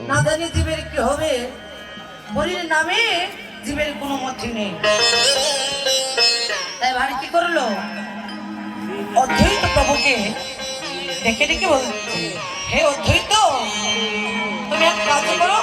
না জানি জীবের কি হবে। হরির নামে জীবের কোনো মতি নেই। তাই ভাই কি করলো, অদ্বৈত প্রভুকে ডেকে ডেকে বলছে, হে অদ্বৈত, তুমি এক কাজ করো,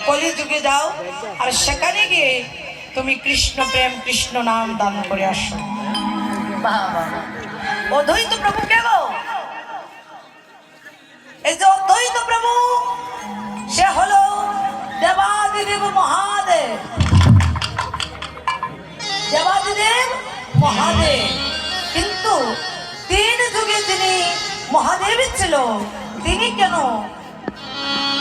কলিযুগে যাও আর সেখানে গিয়ে তুমি কৃষ্ণ প্রেম কৃষ্ণ নাম দান করে আসো। বাবা, অদ্বৈত প্রভু কেন? এই যে অদ্বৈত প্রভু, সে হলো দেবাদিদেব মহাদেব। দেবাদিদেব মহাদেব, কিন্তু তিন যুগে যিনি মহাদেব ছিল, তিনি কেন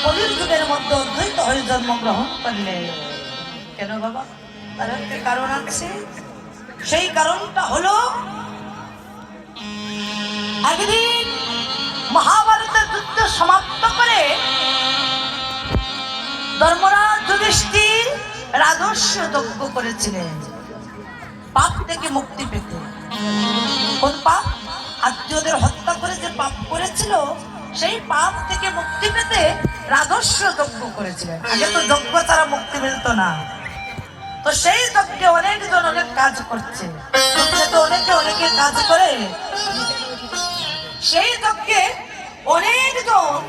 কলির যুগের মধ্যে অদ্বৈত হয়ে জন্মগ্রহণ করলেন? কেন বাবা? তার একটা কারণ আছে। সেই কারণটা হলো, একদিন মহাভারতের যুদ্ধ সমাপ্ত করে ধর্মরাজ যুধিষ্ঠির রাজস্ব যজ্ঞ করেছিলেন পাপ থেকে মুক্তি পেতে। কোন পাপ? আত্মীয়দের হত্যা করে যে পাপ করেছিল, সেই পাপ থেকে মুক্তি পেতে রাজস্ব যজ্ঞ করেছিলেন। আগে তো যজ্ঞ ছাড়া মুক্তি মিলত না। তো সেই যজ্ঞে অনেকজন অনেক কাজ করছে, তো অনেকে কাজ করে। সেই যজ্ঞে অনেকজন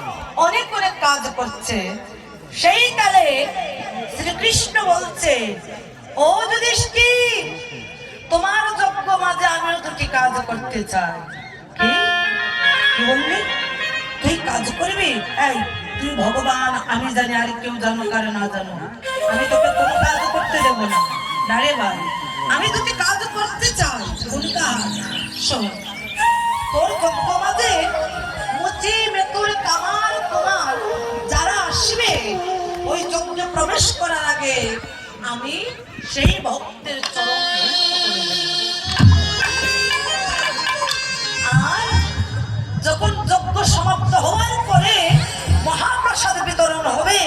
অনেক অনেক কাজ করছে। সেই কালে শ্রীকৃষ্ণ বলছে, ও যুধিষ্ঠির, তোমার যজ্ঞ মাঝে আমিও দুটি কাজ করতে চাই। কি বললি? তুই কাজ করবি? এই, তুই ভগবান, আমি জানি, আর কেউ জানো কারো না জানো, আমি তোকে কোনো কাজ করতে দেবো না। না রে ভাই, আমি দুটি কাজ করতে চাই। কোন কাজ? শোন, তোর যজ্ঞ মাঝে মুচি মেতুর কামার তোমার যারা আসবে, ওই যজ্ঞে প্রবেশ করার আগে আমি সেই ভক্তের চরণ আর যখন যজ্ঞ সমাপ্ত হওয়ার পরে মহাপ্রসাদ বিতরণ হবে,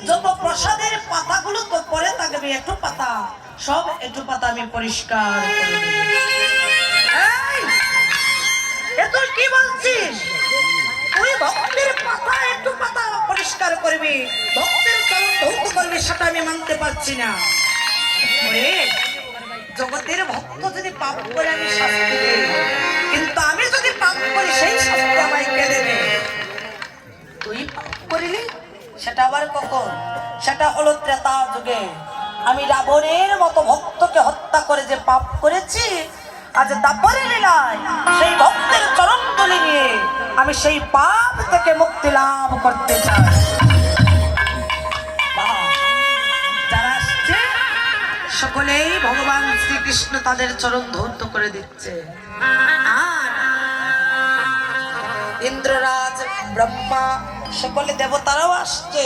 যত প্রসাদের পাতাগুলো তো পরে থাকবে, একটু পাতা, সব একটু পাতা আমি পরিষ্কার করে দেব। তুই কি বলছিস? তুই ভক্তের পাতা একটু পাতা পরিষ্কার করবি, ভক্তের চরণ ধৌত করবি, সেটা আমি মানতে পারছি না। জগতের ভক্ত যদি পাপ করে আমি শাস্তি দেব, কিন্তু আমি যদি পাপ করি সেই শাস্তি আমায় কে দেবে? তুই পাপ করিলি, সেটা আবার কখন? সেটা হলো ত্রেতা যুগে। আমি রাবণের মতো ভক্তকে হত্যা করে যে পাপ করেছি, আজ দাপরে লীলায় সেই ভক্তের চরণ তুলে নিয়ে আমি সেই পাপ থেকে মুক্তি লাভ করতে চাই। যারা আসছে সকলেই ভগবান শ্রীকৃষ্ণ তাদের চরণ ধৌত করে দিচ্ছে। আর ইন্দ্ররাজ, ব্রহ্মা, সকলে দেবতারাও আসছে,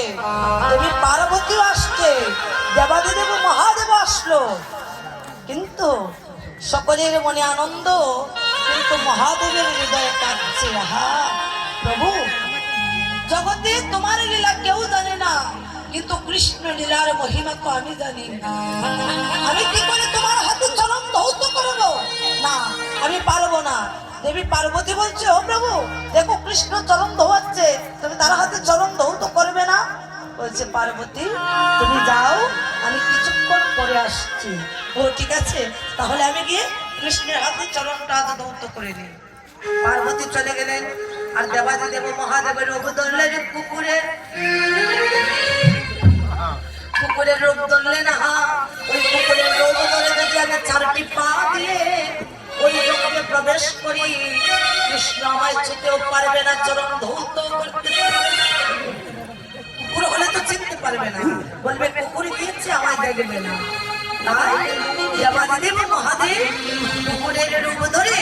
দেবী পার্বতীও আসছে, দেবাদিদেব মহাদেব আসলো। কিন্তু সকলের মনে আনন্দ, কিন্তু মহাদেবের হৃদয়ে কাঁদছে। হা প্রভু, জগতে তোমার লীলা কেউ জানে না, কিন্তু কৃষ্ণ লীলার মহিমা তো আমি জানি। আমি কি করে তোমার হাতে চরণ ধৌত করবো? না, আমি পারবো না। দেবী পার্বতী বলছে, ও প্রভু, দেখো কৃষ্ণ চরণ ধোয়াচ্ছে, তুমি তার হাতে চরণ ধৌত করবে না? বলছে, পার্বতী তুমি যাও, আমি কিছুক্ষণ পরে আসছি। ও ঠিক আছে, তাহলে আমি গিয়ে কৃষ্ণের হাতে চরণটা ধৌত করে নিই। পার্বতী চলে গেলেন, আর দেবাদিদেব মহাদেবের রূপ ধরলেন কুকুরের রূপ ধরলেন। ওই কুকুরের রূপ ধরে যদি আমি চারটি পা দিয়ে ওই জগতে প্রবেশ করি, কৃষ্ণ আমায় ছুতেও পারবে না, চরণ ধৌত করতে পারবে না। কুকুর হলে তো চিনতে পারবে না, বলবে কুকুর দিয়েছে, আমায় দেখবে না। তাই দেবাদিদেব মহাদেব কুকুরের রূপ ধরে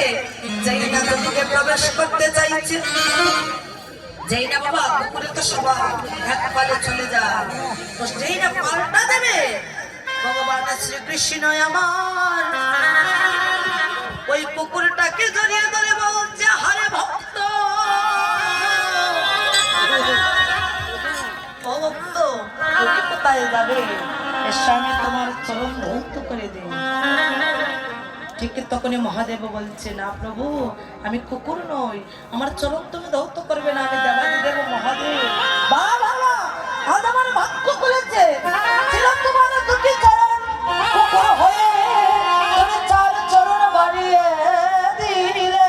যেই না জগতে প্রবেশ করতে চাইছে, যেই না বাবা কুকুরের তো স্বভাব এক পালে চলে যায়, তো যেই না পাল্টা দেবে, ভগবান শ্রীকৃষ্ণ আমার ওই কুকুরটাকে জড়িয়ে ধরে বলছে, হারে ভক্ত, ও ভক্ত, তুমি কোথায় যাবে? স্বামী তোমার চরণ ধৌত করে দে। ঠিক তখনই মহাদেব বলছে, না প্রভু, আমি কুকুর নই, আমার চরণ তুমি ধৌত করবে না, আমি দেবাদিদেব মহাদেব। বাবা, করেছে ছিল তোমার দুটি চরণ কুকুর হয়ে তুমি চার চরণ বাড়িয়ে দিলে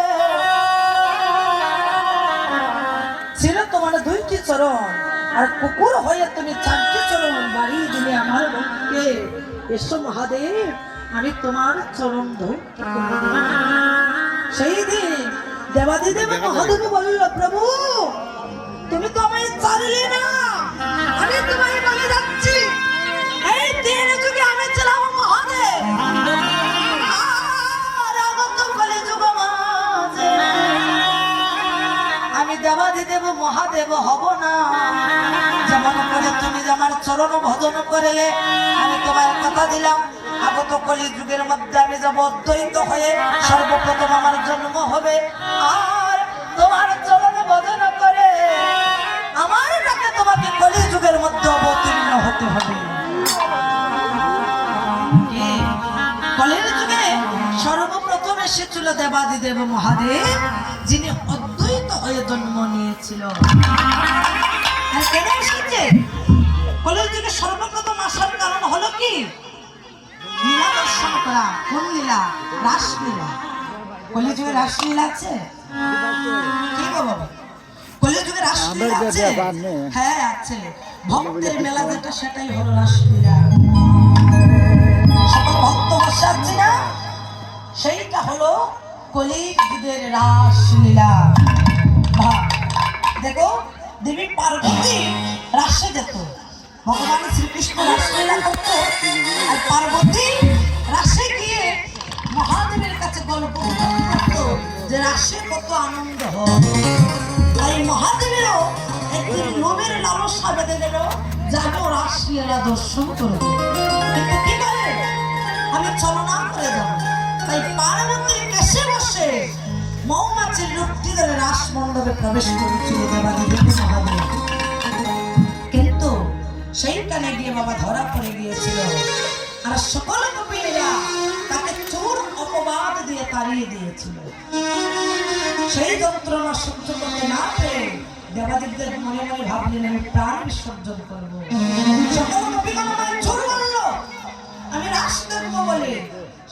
ছিল তোমার দুইটি চরণ আর কুকুর হয়ে তুমি চারটি চরণ বাড়িয়ে দিলে আমার ভক্তকে এসো মহাদেব আমি তোমার চরণ ধরে সেই দিন দেবাদিদেব মহাদেব বলল প্রভু তুমি তো আমায় ছাড়লে না আমি তোমায় বলে যাচ্ছি এই দিন যুগে আমি ছিলাম মহাদেব আর আগত কলি যুগ মাঝে আমি দেবাদিদেব মহাদেব হব না যেমন করে তুমি আমার চরণ ভজন করলে আমি তোমায় কথা দিলাম আগত কলি যুগের মধ্যে আমি যাব অদ্বৈত হয়ে সর্বপ্রথম আমার জন্ম হবে আর তোমার চরণ ভজন করে আমার কাছে তোমাকে কলি যুগের মধ্যে অবতীর্ণ হতে হবে কলির যুগে সর্বপ্রথম এসেছিল দেবাদিদেব মহাদেব যিনি অদ্বৈত হয়ে জন্ম নিয়েছিল আর কেন এসেছে কলির যুগে সর্বপ্রথম আসার কারণ হলো কি লীলা দর্শন করা কোন লীলা রাসলীলা কলিযুগে রাসলীলা আছে কি গো বাবা কলিযুগে রাসলীলা আছে হ্যাঁ আছে ভক্তের মেলা যেটা সেটাই হলো রাসলীলা সকল ভক্ত বসে আছে না সেইটা হলো কলিযুগের রাসলীলা দেখো দেবী পার্বতী রাসে যেত ভগবান শ্রীকৃষ্ণ রাসলীলা করতো আর পার্বতী রাসে গিয়ে মহাদেবের কাছে গল্প করতো যে রাসে কত আনন্দ হয় তাই মহাদেবেরও একদিন লোভের লালসা বেঁধে গেল যাবো রাসলীলা দর্শন করবো কিন্তু কি করে আমি ছলনা করে যাবো তাই পার্বতীর কাছে বসে মৌমাছির রূপটি ধরে রাস মণ্ডপে প্রবেশ করেছিল দেবাদিদেব মহাদেব কিন্তু সেইখানে গিয়ে বাবা ধরা পড়ে গিয়েছিল আর সকল কপিলেরা তাকে চোর অপবাদ দিয়ে তাড়িয়ে দিয়েছিল সেই যন্ত্রণা সহ্য করতে না পেরে দেবাদিদেব মনে মনে ভাবলেন আমি প্রাণ বিসর্জন করবো সকল কপিগণ আমায় চোর বললো আমি রাস দেখবো বলে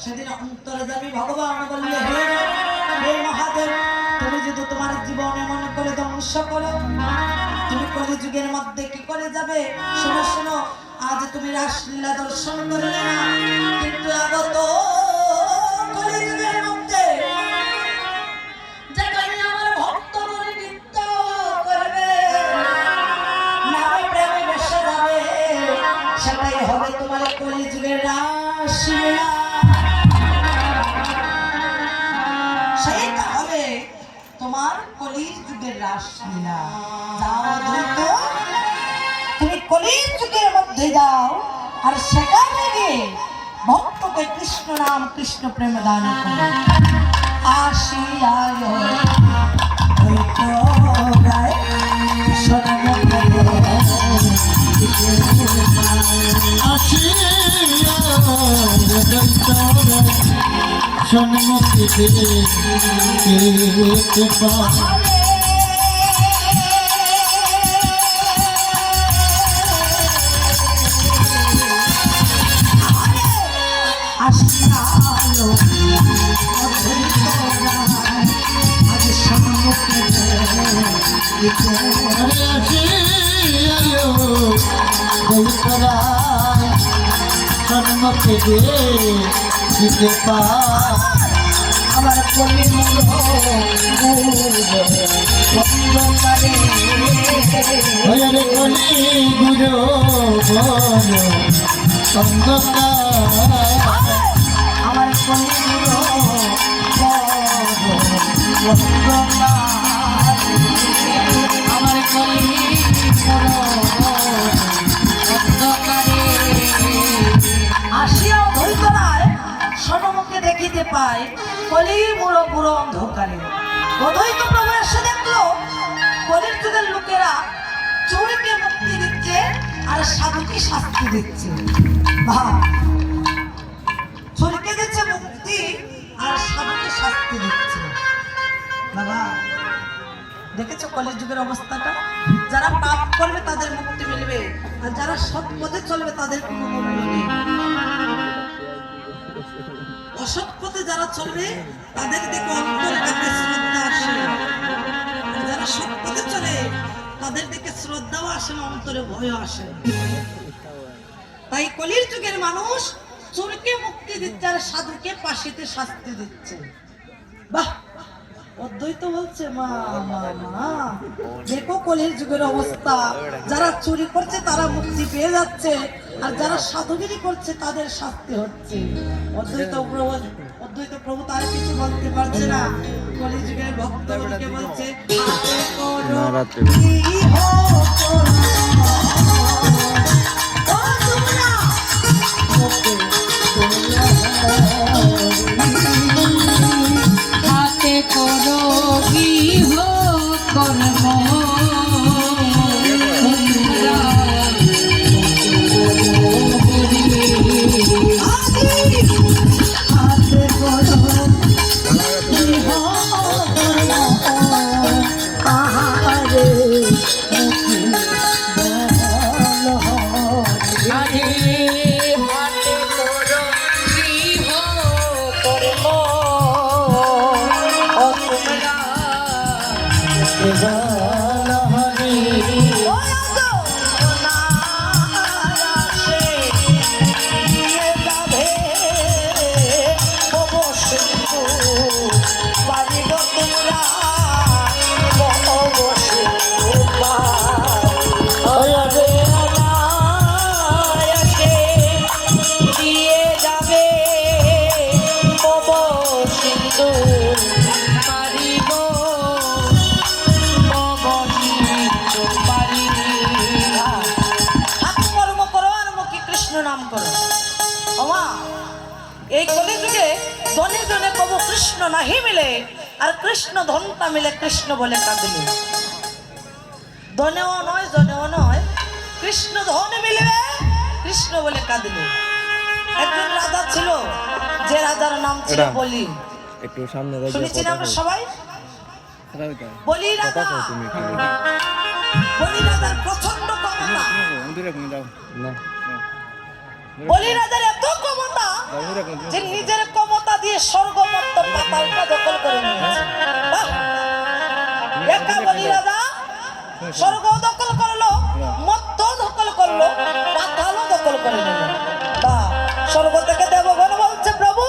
সেদিন অন্তরে যাবি ভগবান বললে হে মহাদেব তুমি যদি তোমার জীবনে মনে করে ধ্বংস করো তুমি কলিযুগের মধ্যে কি করে যাবে শোনো শোনো আজ তুমি রাসলীলা দর্শন করলে না কিন্তু আগত কলিযুগের মধ্যে যেখানে আমার ভক্ত বলে নৃত্য করবে নামে প্রেমে বেসে যাবে সেটাই হবে তোমার কলিযুগের রাসলীলা সেইটা হবে তোমার কলির যুগের রাসলীলা যাও দ্রুত তুমি কলির যুগের মধ্যে যাও আর সেখানে গিয়ে ভক্তকে কৃষ্ণ নাম কৃষ্ণ প্রেম দান করো আসিয়ায় সন্মুখে আসিয়ালো আজ সম্মুখে সন্মুখে দিতে পা আমার কলির হরে কলি গুরু আমার কলির আমার কলি আসিয়াও ধৈতরায় সন্মুখে দেখিতে পায় কলি বুড়ো বুড়ো অন্ধকারে অদ্বৈত প্রভু এসে দেখলো কলির যুগের লোকেরা চোরকে মুক্তি দিচ্ছে আর সাধুকে শাস্তি দিচ্ছে ভাব চোরকে দিচ্ছে মুক্তি আর সাধুকে শাস্তি দিচ্ছে বাবা দেখেছো কলির যুগের অবস্থাটা যারা পাপ করবে তাদের মুক্তি মিলবে আর যারা সৎ পথে চলবে তাদের কোনো মূল্য নেই। অসৎ পথে যারা চলবে তাদের দিকে অন্তরে কাছে শ্রদ্ধা আসে, আর যারা সৎ পথে চলে তাদের দিকে শ্রদ্ধাও আসে না, অন্তরে ভয় আসে। তাই কলির যুগের মানুষ চোরকে মুক্তি দিচ্ছে আর সাধুকে ফাঁসিতে শাস্তি দিচ্ছে। বাহ, অদ্বৈত বলছে মা মা মা, দেখো কলির যুগের অবস্থা, যারা চুরি করছে তারা মুক্তি পেয়ে যাচ্ছে, আর যারা সাধুগিরি করছে তাদের শাস্তি হচ্ছে। অদ্বৈত প্রভু তার কিছু বলতে পারছে না, কলির যুগের ভক্তগণকে বলছে হাতে করো গৃহ করা। ও তোমরা হাতে করো গৃহ কর্ম, তোমরা হাতে করো গৃহ কর্ম, আহারে মুক্তি বল হরি। আরে হাতে করো গৃহ কর্ম, ও তোমরা বল হরি ও রাজো অনায়াসে দিয়ে যাবে অবসিন্ধু, পারিব তোমরা অবসিন্ধু পার। ওরে অনায়াসে দিয়ে যাবে পব সিন্ধু, পারিব পব সিন্ধু পারিব। হাত কর্ম করো আর মুখে কৃষ্ণ নাম করো। ওমা, এই কলিযুগে জনে জনে কবু কৃষ্ণ নাহি মিলে, আর কৃষ্ণ ধনটা মিলে কৃষ্ণ বলে কাঁদিলে। ধনেও নয় জনেও নয়, কৃষ্ণ ধন মিলবে কৃষ্ণ বলে কাঁদিলে। একজন রাজা ছিল, যে রাজার নাম ছিল বলি। একটু সামনে শুনেছি না আমরা সবাই, বলি রাজা। বলি রাজার প্রচন্ড ক্ষমতা, না বলি রাজার এত ক্ষমতা যে নিজের ক্ষমতা দিয়ে স্বর্গমত্ত পাতালটা দখল করে নিয়েছে। বাহ! একা বলি রাজা স্বর্গ দখল করলো, মত্ত দখল করলো, পাতালও দখল করে নিল। বাহ! স্বর্গ থেকে দেবগণ বলছে প্রভু,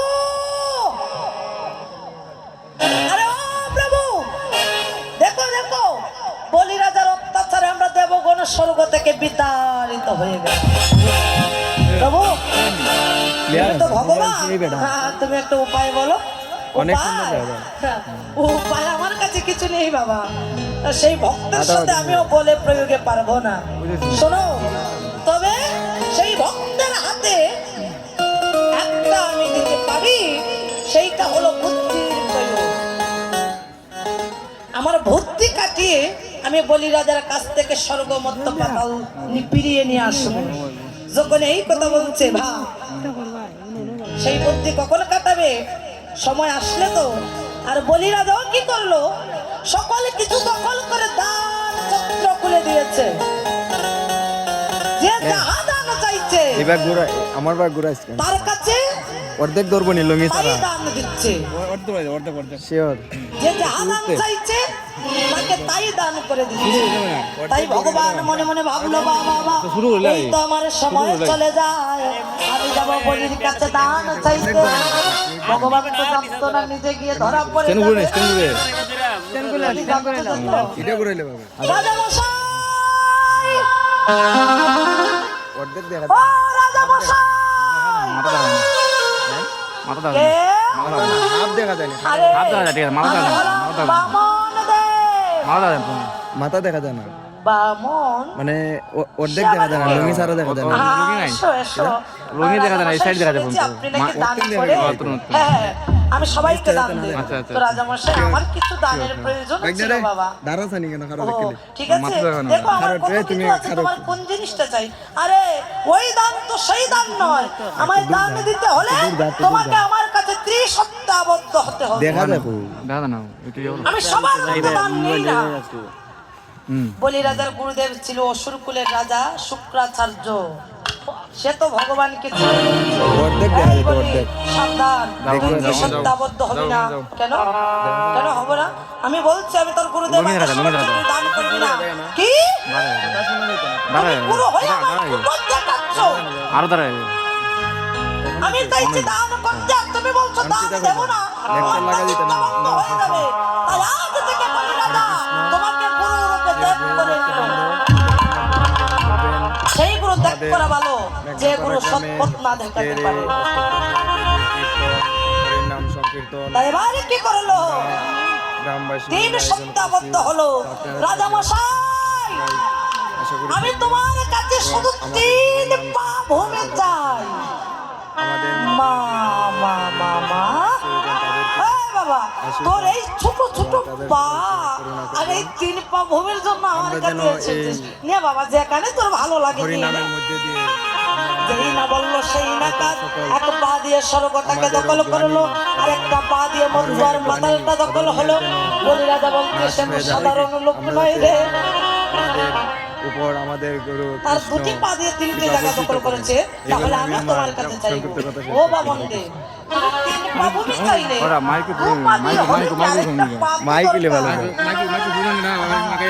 আরে ও প্রভু, দেখো দেখো, বলি রাজার অত্যাচারে আমরা দেবগণ স্বর্গ থেকে বিতাড়িত হয়ে গেল। প্রভু, তুমি তো ভগবান, হ্যাঁ, তুমি একটা উপায় বলো। অনেক উপায়? সুন্দর জায়গা। হ্যাঁ, উপায় আমার কাছে কিছু নেই বাবা, সেই ভক্তের সাথে আমিও বলে প্রয়োগে পারবো না। শোনো, তবে সেই ভক্তের হাতে একটা আমি দিতে পারি, সেইটা হলো বুদ্ধির প্রয়োগ। আমার বুদ্ধি কাটিয়ে আমি বলি রাজার কাছ থেকে স্বর্গমত্ত পাতাল ফিরিয়ে নিয়ে আসবো। যখন এই কথা বলছে ভা, সেই বুদ্ধি কখন কাটাবে? সময় আসলে তো। আর বলি রাজাও কি করলো? সকলে কিছু দখল করে দান চক্র খুলে দিয়েছে। যে যাহা দান চাইছে এবার ঘুরা আমার বার ঘুরাইছে তার কাছে অর্ধেক ধরবো নি লঙ্গি তাই ছাড়া দান দিচ্ছে। শিওর যে যাহা দান চাইছে তাকে তাই দান করে দিচ্ছে। তাই ভগবান মনে মনে ভাবলো, বাবা এই তো আমার সময় চলে যায়, আমি যাবো বলির কাছে দান চাইতে। ভগবান তো জানতো না নিজে গিয়ে ধরা পড়ে কেন যাবে। ঘুরে কেন ঘুরে বলি জানতো তো। এটা ঘুরাইলে বাবা রাজামশাই! অর্ধেক দেখা ও রাজামশাই! কে? হাত দেখা যায় না আরে, মাথা আমি হলাম বামন দেব। মাথা দেখা যায় না বামন মানে অর্ধেক দেখা যায় না লঙ্গি ছাড়া দেখা যায় না এসো, এসো। রঙিন দেখা যায় না, এই side দেখা যায় শুনেছি বলতো। আপনি নাকি দান অর্ধেক দেখা করে। যায়। হ্যাঁ, আমি সবাইকে দান দিই। আচ্ছা, আচ্ছা। তো রাজামশাই, আমার কিছু দানের প্রয়োজন ছিল বাবা। দাঁড়াছানি কেন খারাপ ও, দেখলি ঠিক আছে, মাথা দেখানো। দেখো আমার খারাপ, কত এই তুমি কিছু আছে, খারাপ। তোমার কোন জিনিসটা চাই? আরে ওই দান তো সেই দান নয়, আমায় দান দিতে হলে তোমাকে আমার কাছে ত্রিসত্তাবদ্ধ হতে হবে। দেখা দেখো দাদা না একটু আমি সবার মতো দান নিই না। বলি রাজার গুরুদেব ছিল অসুরকুলের রাজা শুক্রাচার্য। সে তো ভগবানকে চিনে। অর্ধেক দেখা এই যেত, বলি, অর্ধেক। সাবধান, তুই কি যাও, যাও। সত্যাবদ্ধ হবি না? কেন কেন হবো না? আমি বলছি আমি তোর গুরুদেব, লুঙ্গি দেখা যায়, লুঙ্গি দেখা যায়। তুই দান করবি না। কি তুমি গুরু হয়ে আমায় কুপথ দেখাচ্ছ? আরো দাঁড়ায় আমি চাইছি দান করতে, আর তুমি বলছো দান দেবো না। লেকচার লাগা দিতে না। বন্ধ হয়ে যাবে। তাই আজ থেকে বলি রাজা, তোমাকে গুরু রূপে ত্যাগ করে নিল। সেই গুরু ত্যাগ করা ভালো যে গুরু সৎপথ না দেখাতে পারে। নাম সংকীর্তন তাই এবারে কি করলো? গ্রামবাসী তিন সপ্তাহবদ্ধ হলো। রাজা মশাই, আমি তোমার কাছে শুধু 3 পা ভূমি চাই। আমাদের মা মা মা মা এই বাবা, তোর এই ছোট ছোট পা আর এই 3 পা ভূমির জন্য আমার আমরা কাছে যেন এসেছিস। এই নে বাবা, যেখানে তোর ভালো লাগে নিয়ে নে। হরিনামের মধ্যে দিয়ে যেই না বললো সেই না কাজ। এক পা দিয়ে স্বর্গটাকে দখল করলো, আর একটা পা দিয়ে মধুয়ার মাতালটা দখল হলো। বলি রাজা বলতেছে সাধারণ লোক নয় রে। আমাদের উপর আমাদের গুরু তার কৃষ্ণ 2টি পা দিয়ে 3টি জায়গা দখল করেছে। তাহলে আমি তোমার কাছে চাইবো। ও বামন দে, 3 পা ভূমি চাইলে ওরা মাইকে 2 পা দিয়ে হবে, মাইকে আরেকটা মাইকে পা তো মাইকেলে ভালো দরকার। হয়। মাইকে বুঝলেন না মাইকে